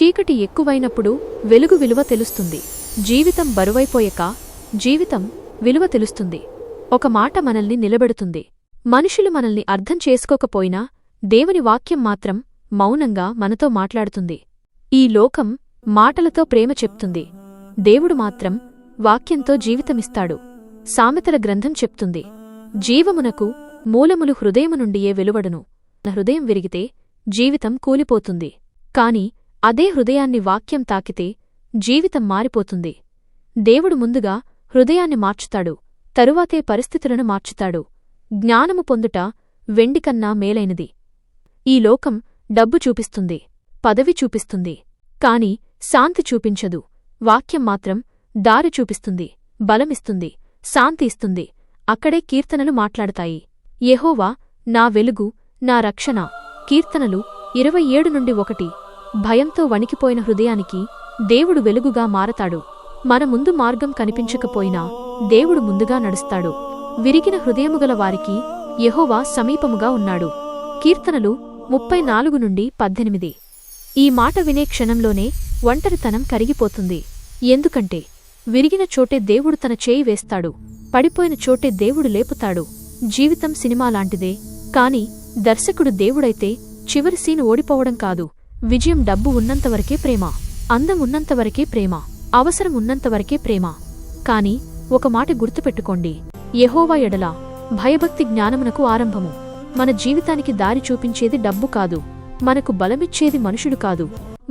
చీకటి ఎక్కువైనప్పుడు వెలుగు విలువ తెలుస్తుంది. జీవితం బరువైపోయాక జీవితం విలువ తెలుస్తుంది. ఒక మాట మనల్ని నిలబెడుతుంది. మనుషులు మనల్ని అర్థం చేసుకోకపోయినా దేవుని వాక్యం మాత్రం మౌనంగా మనతో మాట్లాడుతుంది. ఈ లోకం మాటలతో ప్రేమ చెప్తుంది. దేవుడు మాత్రం వాక్యంతో జీవితమిస్తాడు. సామెతల గ్రంథం చెప్తుంది, జీవమునకు మూలములు హృదయము నుండియే వెలువడును. హృదయం విరిగితే జీవితం కూలిపోతుంది. కాని అదే హృదయాన్ని వాక్యం తాకితే జీవితం మారిపోతుంది. దేవుడు ముందుగా హృదయాన్ని మార్చుతాడు, తరువాతే పరిస్థితులను మార్చుతాడు. జ్ఞానము పొందుట వెండికన్నా మేలైనది. ఈ లోకం డబ్బు చూపిస్తుంది, పదవి చూపిస్తుంది, కాని శాంతి చూపించదు. వాక్యం మాత్రం దారి చూపిస్తుంది, బలమిస్తుంది, శాంతి ఇస్తుంది. అక్కడే కీర్తనలు మాట్లాడతాయి. యెహోవా నా వెలుగు, నా రక్షణ. కీర్తనలు 27:1. భయంతో వణికిపోయిన హృదయానికి దేవుడు వెలుగుగా మారతాడు. మన ముందు మార్గం కనిపించకపోయినా దేవుడు ముందుగా నడుస్తాడు. విరిగిన హృదయముగల వారికి యెహోవా సమీపముగా ఉన్నాడు. కీర్తనలు 34:18. ఈ మాట వినే క్షణంలోనే ఒంటరితనం కరిగిపోతుంది. ఎందుకంటే విరిగిన చోటే దేవుడు తన చేయి వేస్తాడు, పడిపోయిన చోటే దేవుడు లేపుతాడు. జీవితం సినిమాలాంటిదే, కాని దర్శకుడు దేవుడైతే చివరి సీను ఓడిపోవడం కాదు. విజయం డబ్బు ఉన్నంతవరకే ప్రేమ, అందం ఉన్నంతవరకే ప్రేమ, అవసరం ఉన్నంతవరకే ప్రేమ. కాని ఒక మాట గుర్తుపెట్టుకోండి, యెహోవా ఎడల భయభక్తి జ్ఞానమునకు ఆరంభము. మన జీవితానికి దారి చూపించేది డబ్బు కాదు, మనకు బలమిచ్చేది మనుషుడు కాదు,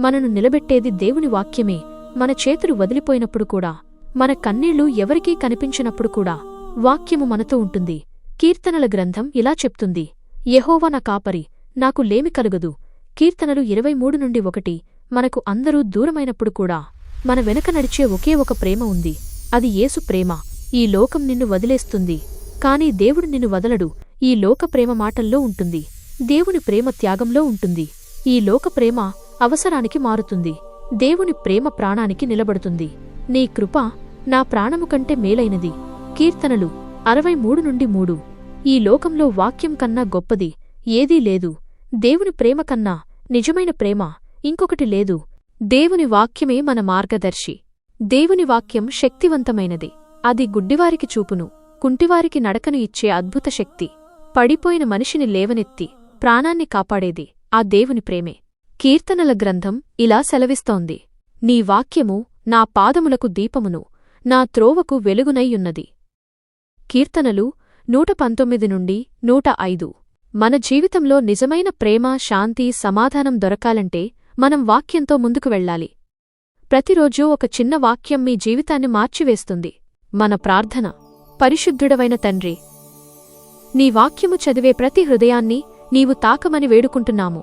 మనను నిలబెట్టేది దేవుని వాక్యమే. మన చేతులు వదిలిపోయినప్పుడు కూడా, మన కన్నీళ్లు ఎవరికీ కనిపించినప్పుడు కూడా వాక్యము మనతో ఉంటుంది. కీర్తనల గ్రంథం ఇలా చెప్తుంది, యెహోవా నా కాపరి, నాకు లేమి కలుగదు. కీర్తనలు 23:1. మనకు అందరూ దూరమైనప్పుడు కూడా మన వెనక నడిచే ఒకే ఒక ప్రేమ ఉంది, అది యేసు ప్రేమ. ఈ లోకం నిన్ను వదిలేస్తుంది, కాని దేవుడు నిన్ను వదలడు. ఈ లోక ప్రేమ మాటల్లో ఉంటుంది, దేవుని ప్రేమ త్యాగంలో ఉంటుంది. ఈ లోక ప్రేమ అవసరానికి మారుతుంది, దేవుని ప్రేమ ప్రాణానికి నిలబడుతుంది. నీ కృప నా ప్రాణము కంటే మేలైనది. కీర్తనలు 63:3. ఈ లోకంలో వాక్యం కన్నా గొప్పది ఏదీ లేదు. దేవుని ప్రేమ కన్నా నిజమైన ప్రేమ ఇంకొకటి లేదు. దేవుని వాక్యమే మన మార్గదర్శి. దేవుని వాక్యం శక్తివంతమైనది. అది గుడ్డివారికి చూపును, కుంటివారికి నడకను ఇచ్చే అద్భుత శక్తి. పడిపోయిన మనిషిని లేవనెత్తి ప్రాణాన్ని కాపాడేది ఆ దేవుని ప్రేమే. కీర్తనల గ్రంథం ఇలా సెలవిస్తోంది, నీ వాక్యము నా పాదములకు దీపమును, నా త్రోవకు వెలుగునైయున్నది. కీర్తనలు 119:105. మన జీవితంలో నిజమైన ప్రేమ, శాంతి, సమాధానం దొరకాలంటే మనం వాక్యంతో ముందుకు వెళ్ళాలి. ప్రతిరోజూ ఒక చిన్న వాక్యం మీ జీవితాన్ని మార్చివేస్తుంది. మన ప్రార్థన. పరిశుద్ధుడవైన తండ్రి, నీ వాక్యము చదివే ప్రతి హృదయాన్ని నీవు తాకమని వేడుకుంటున్నాము.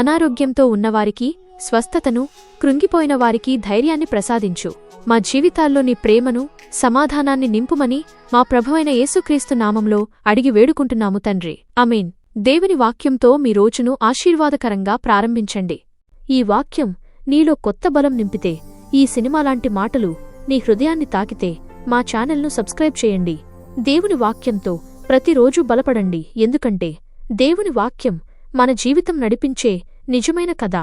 అనారోగ్యంతో ఉన్నవారికి స్వస్థతను, కృంగిపోయిన వారికి ధైర్యాన్ని ప్రసాదించు. మా జీవితాల్లో నీ ప్రేమను, సమాధానాన్ని నింపుమని మా ప్రభువైన యేసుక్రీస్తు నామంలో అడిగి వేడుకుంటున్నాము తండ్రి. ఆమేన్. దేవుని వాక్యంతో మీ రోజును ఆశీర్వాదకరంగా ప్రారంభించండి. ఈ వాక్యం నీలో కొత్త బలం నింపితే, ఈ సినిమాలాంటి మాటలు నీ హృదయాన్ని తాకితే మా ఛానల్ను సబ్స్క్రైబ్ చేయండి. దేవుని వాక్యంతో ప్రతిరోజూ బలపడండి, ఎందుకంటే దేవుని వాక్యం మన జీవితం నడిపించే నిజమైన కథ.